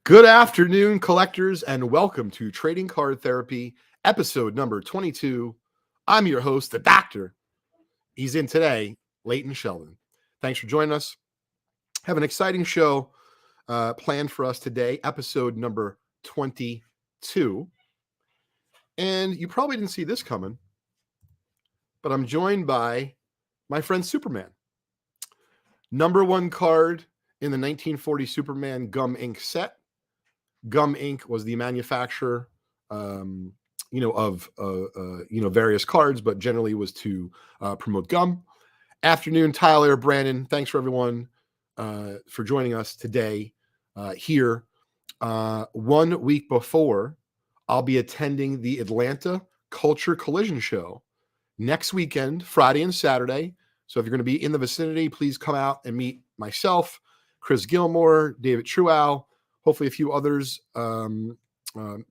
Good afternoon, collectors, and welcome to Trading Card Therapy, episode number 22. I'm your host, the doctor. He's in today, Leighton Sheldon. Thanks for joining us. Have an exciting show planned for us today, episode number 22. And you probably didn't see this coming, but I'm joined by my friend Superman. Number one card in the 1940 Superman Gum Ink set. Gum Ink was the manufacturer, of various cards, but generally was to promote gum. Afternoon, Tyler, Brandon, thanks for everyone for joining us today here. 1 week before, I'll be attending the Atlanta Culture Collision Show next weekend, Friday and Saturday. So if you're going to be in the vicinity, please come out and meet myself, Chris Gilmore, David Truow, hopefully a few others,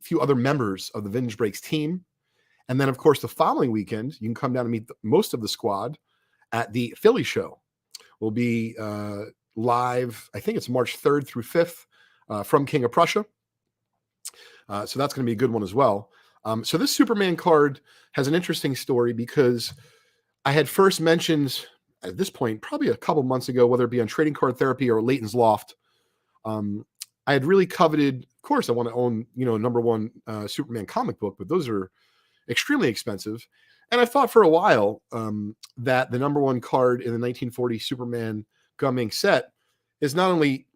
few other members of the Vintage Breaks team. And then, of course, the following weekend, you can come down and meet most of the squad at the Philly show. We'll be live, I think it's March 3rd through 5th from King of Prussia. So that's going to be a good one as well. So this Superman card has an interesting story because I had first mentioned at this point, probably a couple months ago, whether it be on Trading Card Therapy or Leighton's Loft, I had really coveted, of course, I want to own, number one Superman comic book, but those are extremely expensive. And I thought for a while that the number one card in the 1940 Superman Gum Ink set is not only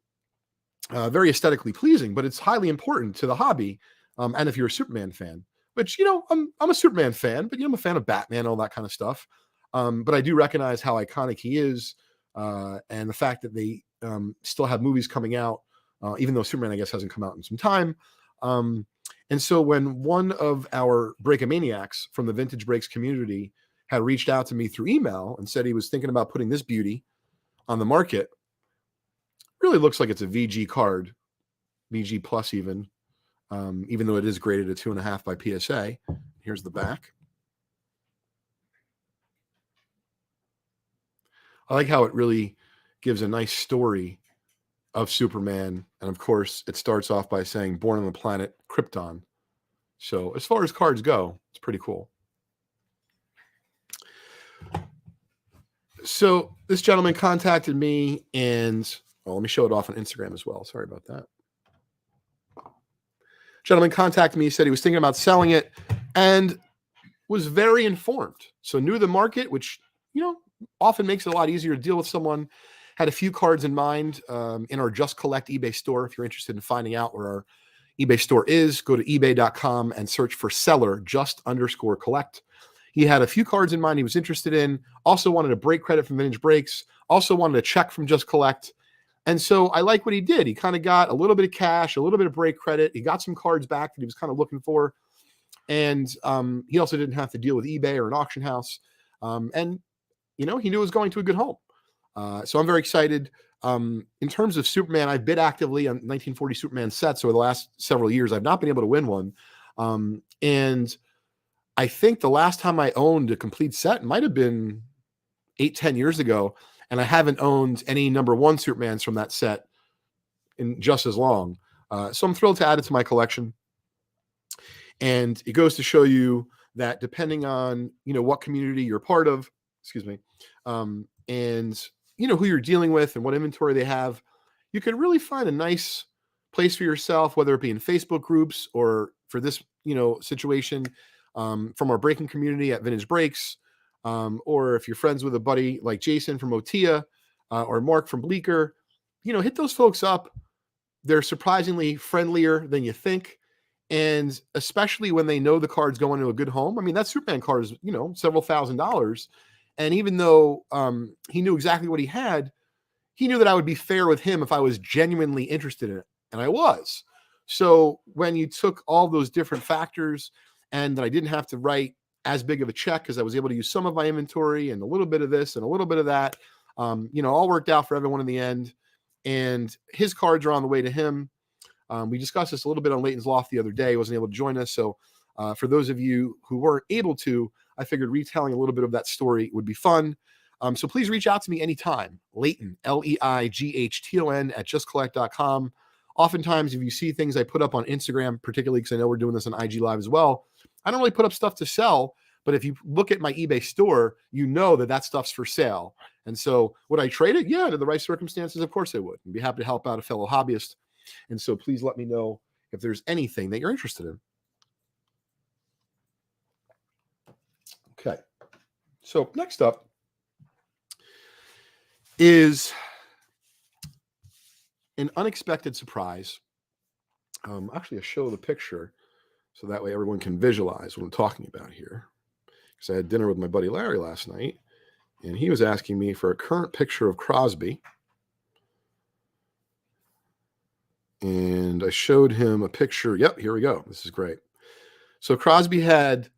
very aesthetically pleasing, but it's highly important to the hobby. And if you're a Superman fan, which, I'm a Superman fan, but I'm a fan of Batman, all that kind of stuff. But I do recognize how iconic he is and the fact that they still have movies coming out. Even though Superman, I guess, hasn't come out in some time. And so when one of our Breakamaniacs from the Vintage Breaks community had reached out to me through email and said he was thinking about putting this beauty on the market, really looks like it's a VG card, VG plus even though it is graded at 2.5 by PSA. Here's the back. I like how it really gives a nice story of Superman. And of course, it starts off by saying born on the planet Krypton. So as far as cards go, it's pretty cool. So this gentleman contacted me and, let me show it off on Instagram as well. Sorry about that. Gentleman contacted me, he said he was thinking about selling it and was very informed. So knew the market, which, often makes it a lot easier to deal with someone. Had a few cards in mind in our Just Collect eBay store. If you're interested in finding out where our eBay store is, go to ebay.com and search for seller just_collect. He had a few cards in mind he was interested in, also wanted a break credit from Vintage Breaks, also wanted a check from Just Collect. And so I like what he did. He kind of got a little bit of cash, a little bit of break credit. He got some cards back that he was kind of looking for. And he also didn't have to deal with eBay or an auction house. And he knew it was going to a good home. So I'm very excited. In terms of Superman, I've bid actively on 1940 Superman sets over the last several years. I've not been able to win one. And I think the last time I owned a complete set might have been 8-10 years ago. And I haven't owned any number one Supermans from that set in just as long. So I'm thrilled to add it to my collection. And it goes to show you that depending on, what community you're part of, and who you're dealing with and what inventory they have, you can really find a nice place for yourself, whether it be in Facebook groups or for this, situation from our breaking community at Vintage Breaks, or if you're friends with a buddy like Jason from Otia or Mark from Bleecker, hit those folks up. They're surprisingly friendlier than you think. And especially when they know the card's going to a good home. I mean, that Superman card is, several $1,000s. And even though he knew exactly what he had, he knew that I would be fair with him if I was genuinely interested in it. And I was. So when you took all those different factors and that I didn't have to write as big of a check because I was able to use some of my inventory and a little bit of this and a little bit of that, all worked out for everyone in the end. And his cards are on the way to him. We discussed this a little bit on Leighton's Loft the other day. He wasn't able to join us. So for those of you who weren't able to, I figured retelling a little bit of that story would be fun. So please reach out to me anytime. Leighton, Leighton at justcollect.com. oftentimes if you see things I put up on Instagram, particularly because I know we're doing this on IG Live as well, I don't really put up stuff to sell. But if you look at my eBay store, you know that stuff's for sale. And so would I trade it? Yeah, under the right circumstances, of course I would. I'd be happy to help out a fellow hobbyist. And so please let me know if there's anything that you're interested in. Okay. So next up is an unexpected surprise. Actually, I'll show the picture so that way everyone can visualize what I'm talking about here. Because I had dinner with my buddy Larry last night, and he was asking me for a current picture of Crosby. And I showed him a picture. Yep, here we go. This is great. So Crosby had,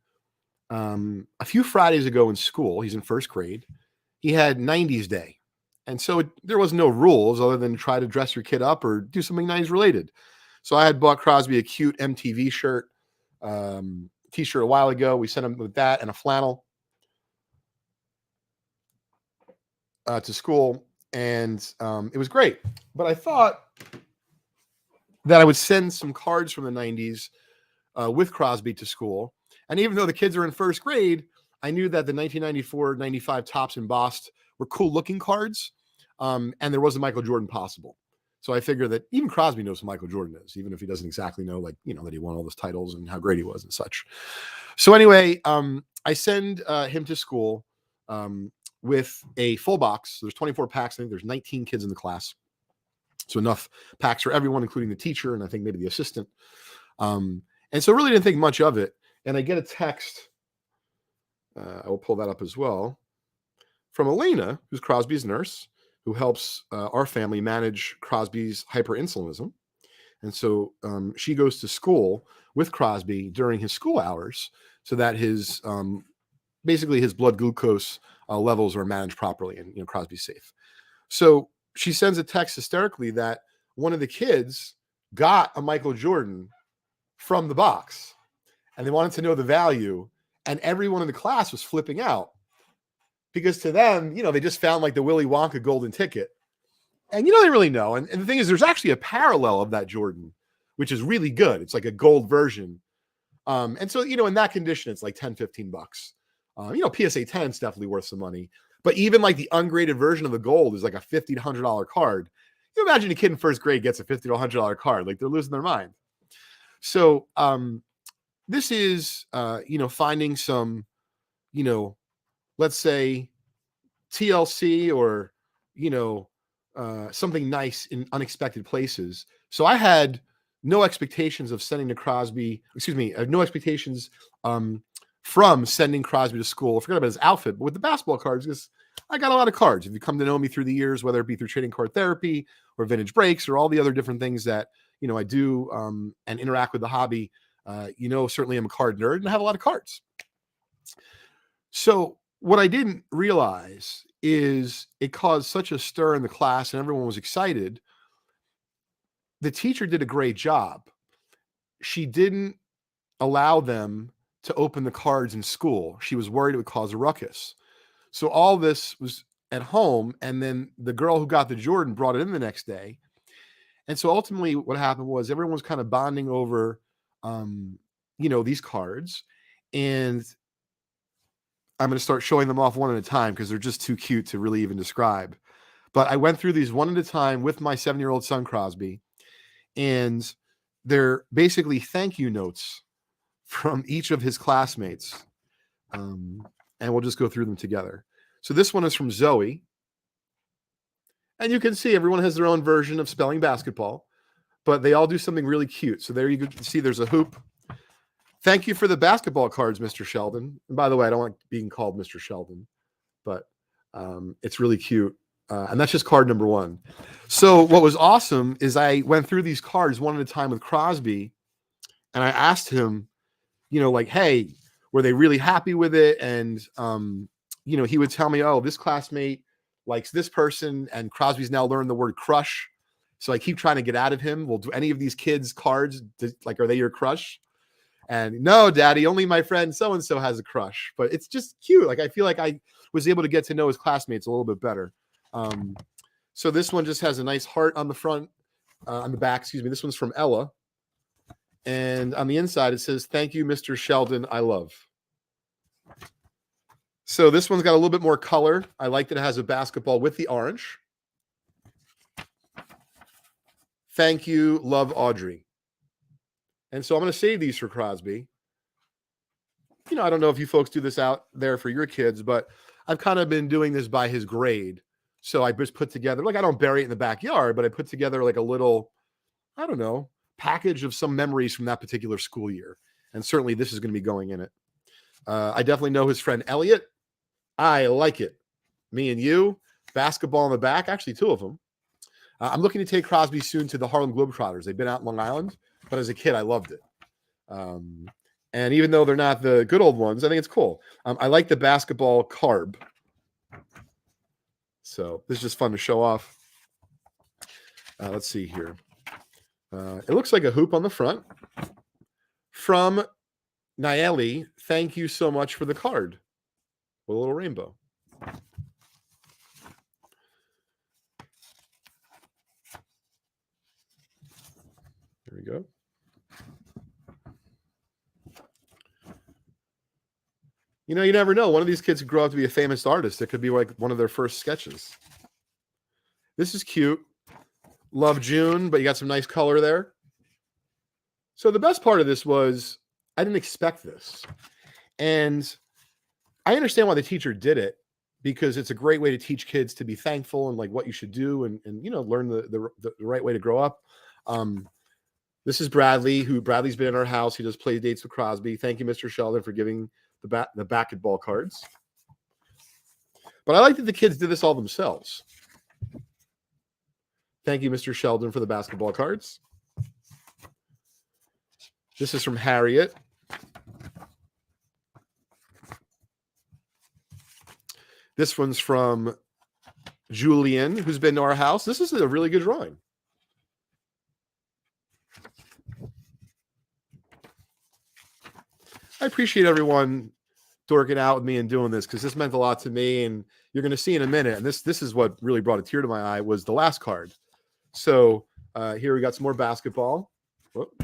a few Fridays ago in school, he's in first grade, he had 90s day. And so there was no rules other than try to dress your kid up or do something 90s related. So I had bought Crosby a cute MTV shirt, t-shirt a while ago. We sent him with that and a flannel to school, and it was great. But I thought that I would send some cards from the 90s with Crosby to school. And even though the kids are in first grade, I knew that the 1994-95 Topps embossed were cool looking cards, and there was a Michael Jordan possible. So I figure that even Crosby knows who Michael Jordan is, even if he doesn't exactly know, like, that he won all those titles and how great he was and such. So anyway, I send him to school with a full box. There's 24 packs. I think there's 19 kids in the class. So enough packs for everyone, including the teacher, and I think maybe the assistant. And so really didn't think much of it. And I get a text. I will pull that up as well. From Elena, who's Crosby's nurse, who helps our family manage Crosby's hyperinsulinism. And so she goes to school with Crosby during his school hours so that his basically his blood glucose levels are managed properly and Crosby's safe. So she sends a text hysterically that one of the kids got a Michael Jordan from the box and they wanted to know the value, and everyone in the class was flipping out. Because to them, they just found like the Willy Wonka golden ticket. And they really know. And the thing is, there's actually a parallel of that Jordan, which is really good. It's like a gold version. And so, in that condition, it's like 10, 15 bucks. PSA 10 is definitely worth some money. But even like the ungraded version of the gold is like a $50 to $100 card. You imagine a kid in first grade gets a $50 to $100 card. Like they're losing their mind. So this is, finding some, let's say TLC or, something nice in unexpected places. So I had no expectations of sending to Crosby, I had no expectations from sending Crosby to school. I forgot about his outfit, but with the basketball cards, because I got a lot of cards. If you come to know me through the years, whether it be through trading card therapy or vintage breaks or all the other different things that, I do and interact with the hobby, certainly I'm a card nerd and I have a lot of cards. So what I didn't realize is it caused such a stir in the class and everyone was excited. The teacher did a great job. She didn't allow them to open the cards in school. She was worried it would cause a ruckus. So all this was at home, and then the girl who got the Jordan brought it in the next day. And so ultimately what happened was everyone was kind of bonding over, these cards, and I'm going to start showing them off one at a time because they're just too cute to really even describe. But I went through these one at a time with my 7-year-old son, Crosby, and they're basically thank you notes from each of his classmates. And we'll just go through them together. So this one is from Zoe. And you can see everyone has their own version of spelling basketball, but they all do something really cute. So there you can see there's a hoop. Thank you for the basketball cards, Mr. Sheldon. And by the way, I don't like being called Mr. Sheldon, but it's really cute. And that's just card number one. So what was awesome is I went through these cards one at a time with Crosby, and I asked him, hey, were they really happy with it? And, he would tell me, oh, this classmate likes this person, and Crosby's now learned the word crush. So I keep trying to get out of him. Well, do any of these kids' cards, are they your crush? And no, Daddy, only my friend so-and-so has a crush. But it's just cute. Like, I feel like I was able to get to know his classmates a little bit better. So this one just has a nice heart on the front. on the back, excuse me. This one's from Ella. And on the inside, it says, "Thank you, Mr. Sheldon, I love." So this one's got a little bit more color. I like that it has a basketball with the orange. Thank you, love, Audrey. And so I'm going to save these for Crosby. I don't know if you folks do this out there for your kids, but I've kind of been doing this by his grade. So I just put together, I don't bury it in the backyard, but I put together like a little, I don't know, package of some memories from that particular school year. And certainly this is going to be going in it. I definitely know his friend Elliot. I like it. Me and you, basketball in the back, actually 2 of them. I'm looking to take Crosby soon to the Harlem Globetrotters. They've been out in Long Island, but as a kid, I loved it. And even though they're not the good old ones, I think it's cool. I like the basketball carb. So this is just fun to show off. Let's see here. It looks like a hoop on the front. From Nayeli, thank you so much for the card with a little rainbow. There we go. You never know. One of these kids could grow up to be a famous artist. It could be like one of their first sketches. This is cute. Love June, but you got some nice color there. So the best part of this was I didn't expect this. And I understand why the teacher did it, because it's a great way to teach kids to be thankful and like what you should do and learn the right way to grow up. This is Bradley, Bradley's been in our house. He does play dates with Crosby. Thank you, Mr. Sheldon, for giving the basketball cards. But I like that the kids did this all themselves. Thank you, Mr. Sheldon, for the basketball cards. This is from Harriet. This one's from Julian, who's been to our house. This is a really good drawing. I appreciate everyone dorking out with me and doing this, because this meant a lot to me, and you're going to see in a minute. And this is what really brought a tear to my eye, was the last card. So here we got some more basketball. Whoop.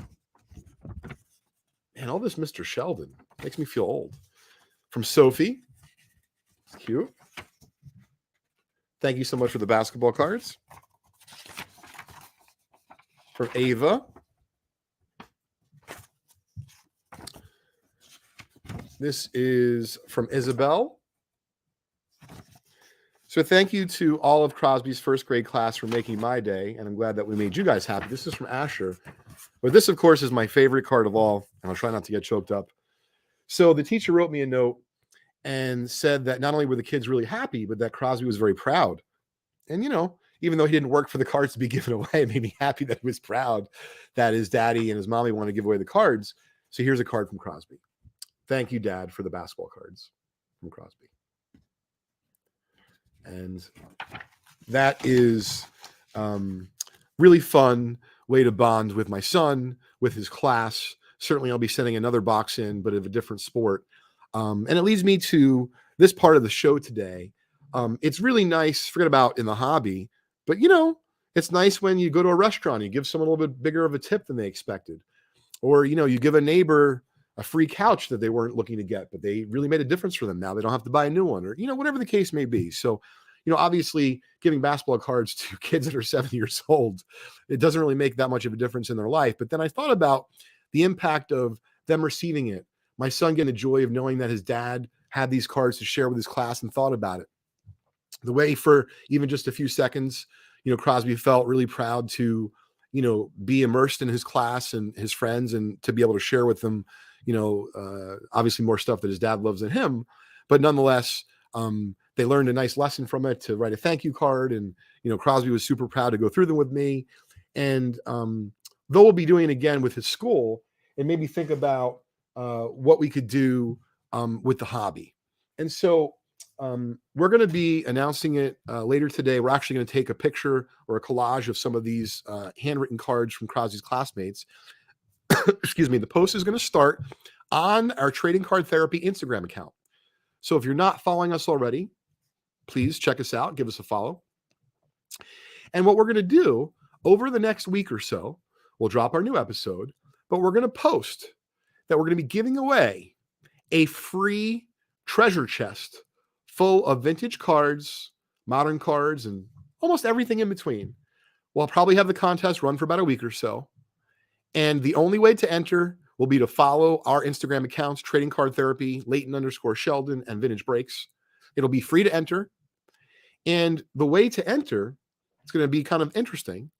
Man, all this Mr. Sheldon makes me feel old. From Sophie. It's cute. Thank you so much for the basketball cards. From Ava. This is from Isabel. So thank you to all of Crosby's first grade class for making my day, and I'm glad that we made you guys happy. This is from Asher. But this, of course, is my favorite card of all, and I'll try not to get choked up. So the teacher wrote me a note and said that not only were the kids really happy, but that Crosby was very proud. And, even though he didn't work for the cards to be given away, it made me happy that he was proud that his daddy and his mommy wanted to give away the cards. So here's a card from Crosby. Thank you, Dad, for the basketball cards from Crosby. And that is really fun way to bond with my son, with his class. Certainly I'll be sending another box in, but of a different sport. And it leads me to this part of the show today. It's really nice, forget about in the hobby, but it's nice when you go to a restaurant, you give someone a little bit bigger of a tip than they expected. Or, you give a neighbor a free couch that they weren't looking to get, but they really made a difference for them. Now they don't have to buy a new one, or, whatever the case may be. So, obviously giving basketball cards to kids that are 7 years old, it doesn't really make that much of a difference in their life. But then I thought about the impact of them receiving it. My son getting the joy of knowing that his dad had these cards to share with his class and thought about it. The way for even just a few seconds, Crosby felt really proud to, be immersed in his class and his friends, and to be able to share with them, obviously more stuff that his dad loves than him, but nonetheless, they learned a nice lesson from it, to write a thank you card. And, Crosby was super proud to go through them with me. And though we'll be doing it again with his school, it made me think about what we could do with the hobby. And so we're going to be announcing it later today. We're actually going to take a picture or a collage of some of these handwritten cards from Crosby's classmates. Excuse me. The post is going to start on our Trading Card Therapy Instagram account. So if you're not following us already, please check us out, give us a follow. And what we're going to do over the next week or so, we'll drop our new episode, but we're going to post that we're going to be giving away a free treasure chest full of vintage cards, modern cards, and almost everything in between. We'll probably have the contest run for about a week or so. And the only way to enter will be to follow our Instagram accounts, Trading Card Therapy, Leighton_Sheldon, and Vintage Breaks. It'll be free to enter. And the way to enter, it's going to be kind of interesting.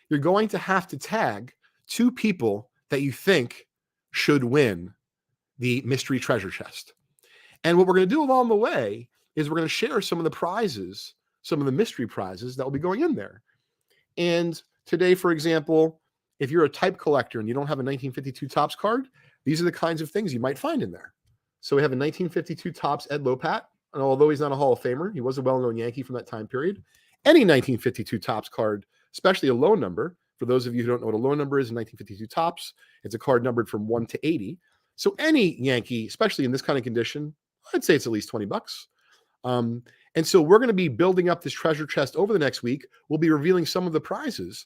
You're going to have to tag 2 people that you think should win the mystery treasure chest. And what we're going to do along the way is we're going to share some of the prizes, some of the mystery prizes that will be going in there. And today, for example, if you're a type collector and you don't have a 1952 Topps card, these are the kinds of things you might find in there. So we have a 1952 Topps Ed Lopat, and although he's not a Hall of Famer, he was a well-known Yankee from that time period. Any 1952 Topps card, especially a low number, for those of you who don't know what a low number is in 1952 Topps, it's a card numbered from 1 to 80. So any Yankee, especially in this kind of condition, I'd say it's at least $20. And so we're going to be building up this treasure chest over the next week. We'll be revealing some of the prizes.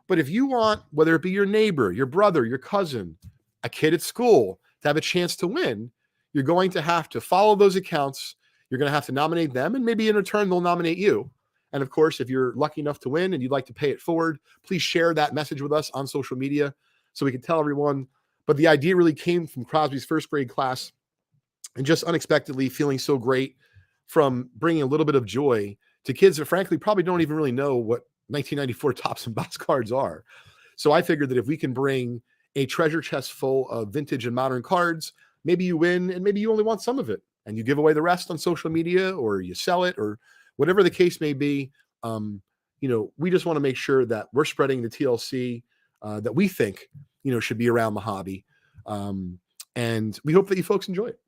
But if you want, whether it be your neighbor, your brother, your cousin, a kid at school, to have a chance to win, you're going to have to follow those accounts. You're going to have to nominate them, and maybe in return, they'll nominate you. And of course, if you're lucky enough to win and you'd like to pay it forward, please share that message with us on social media so we can tell everyone. But the idea really came from Crosby's first grade class and just unexpectedly feeling so great from bringing a little bit of joy to kids that frankly probably don't even really know what 1994 Topps and box cards are. So I figured that if we can bring a treasure chest full of vintage and modern cards, maybe you win and maybe you only want some of it and you give away the rest on social media or you sell it or whatever the case may be. We just want to make sure that we're spreading the TLC that we think, should be around the hobby. And we hope that you folks enjoy it.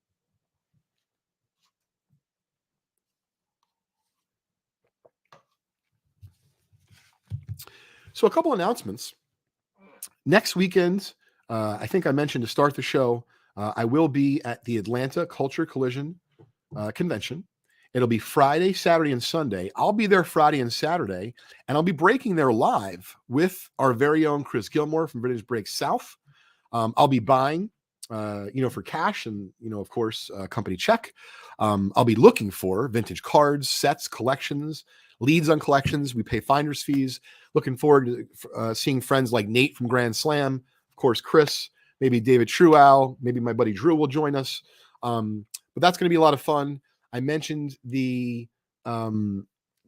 So a couple announcements. Next weekend, I think I mentioned to start the show, I will be at the Atlanta Culture Collision Convention. It'll be Friday, Saturday, and Sunday. I'll be there Friday and Saturday, and I'll be breaking there live with our very own Chris Gilmore from Vintage Breaks South. I'll be buying, for cash and, of course, company check. I'll be looking for vintage cards, sets, collections, leads on collections. We pay finder's fees. Looking forward to seeing friends like Nate from Grand Slam, of course, Chris, maybe David Truow, maybe my buddy Drew will join us. But that's going to be a lot of fun. I mentioned the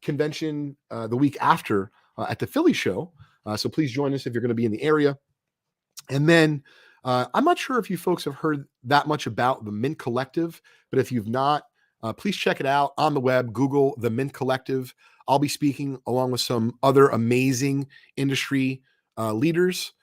convention the week after at the Philly show. So please join us if you're going to be in the area. And then I'm not sure if you folks have heard that much about the Mint Collective, but if you've not, please check it out on the web. Google the Mint Collective. I'll be speaking along with some other amazing industry leaders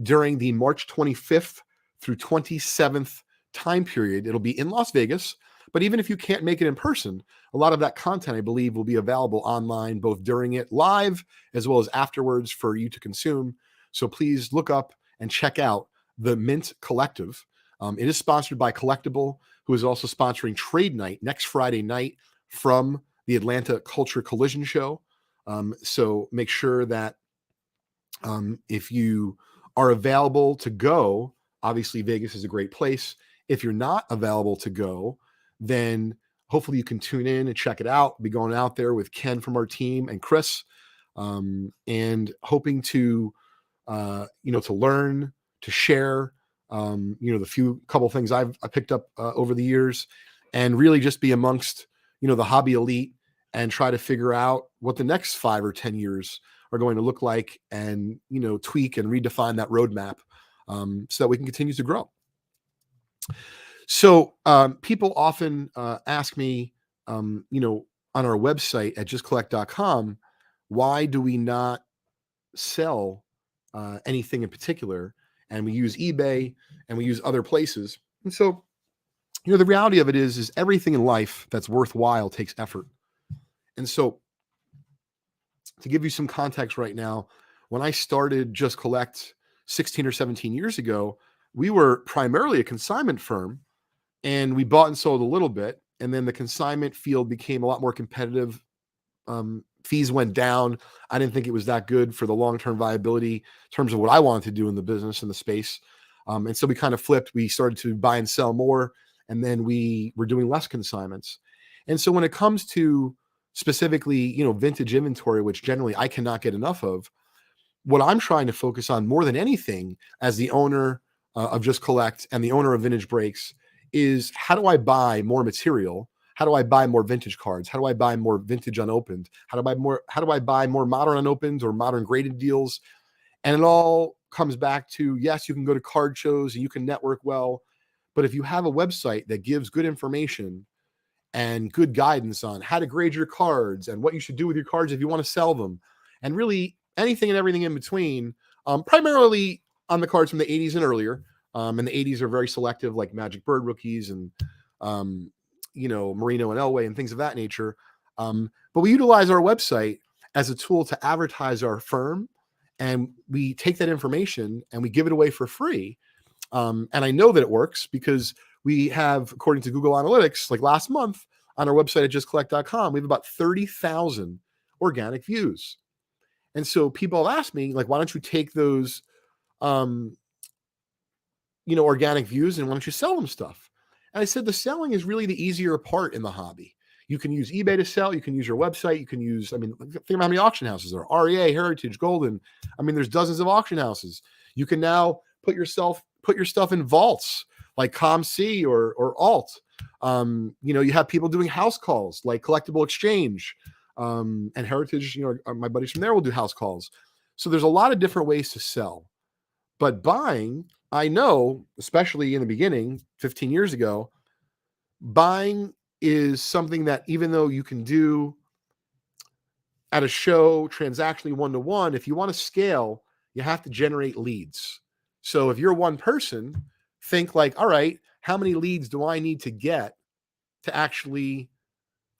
during the March 25th through 27th time period. It'll be in Las Vegas, but even if you can't make it in person, a lot of that content, I believe, will be available online, both during it live as well as afterwards for you to consume. So please look up and check out the Mint Collective. It is sponsored by Collectible, who is also sponsoring Trade Night next Friday night from the Atlanta Culture Collision Show. So make sure that if you are available to go, obviously Vegas is a great place. If you're not available to go, then hopefully you can tune in and check it out. I'll be going out there with Ken from our team and Chris, and hoping to, to learn, to share, the couple things I picked up over the years, and really just be amongst, the hobby elite and try to figure out what the next 5 or 10 years are going to look like and, tweak and redefine that roadmap so that we can continue to grow. So people often ask me, on our website at justcollect.com, why do we not sell anything in particular? And we use eBay and we use other places. And so, the reality of it is everything in life that's worthwhile takes effort. And so to give you some context right now, when I started Just Collect 16 or 17 years ago, we were primarily a consignment firm and we bought and sold a little bit. And then the consignment field became a lot more competitive Fees went down. I didn't think it was that good for the long-term viability in terms of what I wanted to do in the business, in the space. And so we kind of flipped. We started to buy and sell more, and then we were doing less consignments. And so when it comes to specifically, vintage inventory, which generally I cannot get enough of, what I'm trying to focus on more than anything as the owner of Just Collect and the owner of Vintage Breaks is, how do I buy more material? How do I buy more vintage cards? How do I buy more vintage unopened? How do I buy more modern unopened or modern graded deals? And it all comes back to, yes, you can go to card shows and you can network well, but if you have a website that gives good information and good guidance on how to grade your cards and what you should do with your cards if you want to sell them, and really anything and everything in between, primarily on the cards from the 80s and earlier. And the 80s are very selective, like Magic Bird rookies and, Marino and Elway and things of that nature. But we utilize our website as a tool to advertise our firm, and we take that information and we give it away for free. And I know that it works because we have, according to Google Analytics, like last month on our website at justcollect.com, we have about 30,000 organic views. And so people have asked me, like, why don't you take those, organic views and why don't you sell them stuff? And I said, the selling is really the easier part in the hobby. You can use eBay to sell. You can use your website. You can use, think about how many auction houses there are. REA, Heritage, Golden. There's dozens of auction houses. You can now put your stuff in vaults like ComC or Alt. You have people doing house calls like Collectible Exchange, and Heritage. My buddies from there will do house calls. So there's a lot of different ways to sell. But buying, I know, especially in the beginning, 15 years ago, buying is something that even though you can do at a show transactionally one-to-one, if you want to scale, you have to generate leads. So if you're one person, think like, all right, how many leads do I need to get to actually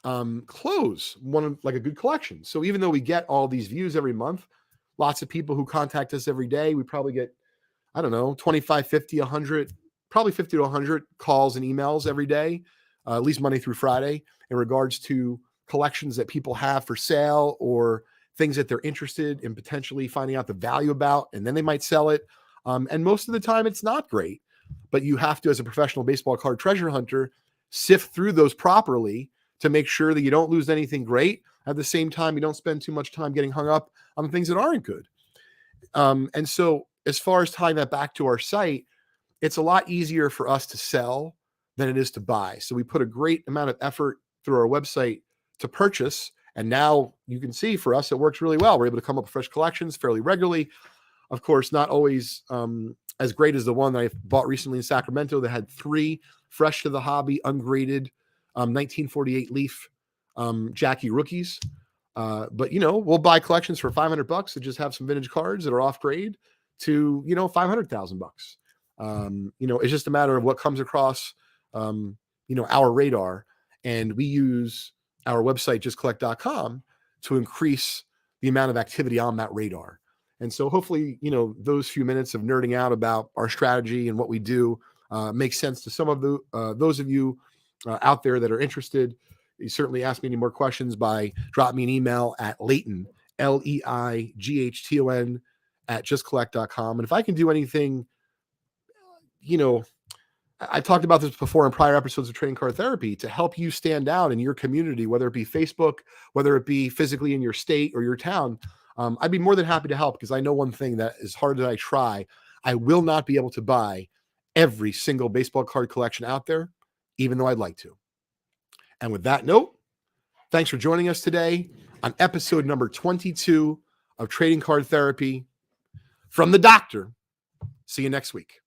close like a good collection? So even though we get all these views every month, lots of people who contact us every day, we probably get, 25, 50, 100, probably 50 to 100 calls and emails every day, at least Monday through Friday, in regards to collections that people have for sale or things that they're interested in potentially finding out the value about, and then they might sell it. And most of the time it's not great, but you have to, as a professional baseball card treasure hunter, sift through those properly to make sure that you don't lose anything great. At the same time, you don't spend too much time getting hung up on the things that aren't good. And so as far as tying that back to our site, it's a lot easier for us to sell than it is to buy. So we put a great amount of effort through our website to purchase. And now you can see for us, it works really well. We're able to come up with fresh collections fairly regularly. Of course, not always as great as the one that I bought recently in Sacramento that had 3 fresh to the hobby, ungraded 1948 Leaf Jackie rookies. But we'll buy collections for $500 to just have some vintage cards that are off grade to, $500,000. It's just a matter of what comes across, our radar. And we use our website, justcollect.com, to increase the amount of activity on that radar. And so hopefully, those few minutes of nerding out about our strategy and what we do makes sense to some of those of you out there that are interested. You certainly ask me any more questions by dropping me an email at Leighton, Leighton, at justcollect.com. And if I can do anything, I talked about this before in prior episodes of Trading Card Therapy, to help you stand out in your community, whether it be Facebook, whether it be physically in your state or your town, I'd be more than happy to help, because I know one thing, that as hard as I try, I will not be able to buy every single baseball card collection out there, even though I'd like to. And with that note, thanks for joining us today on episode number 22 of Trading Card Therapy from the Doctor. See you next week.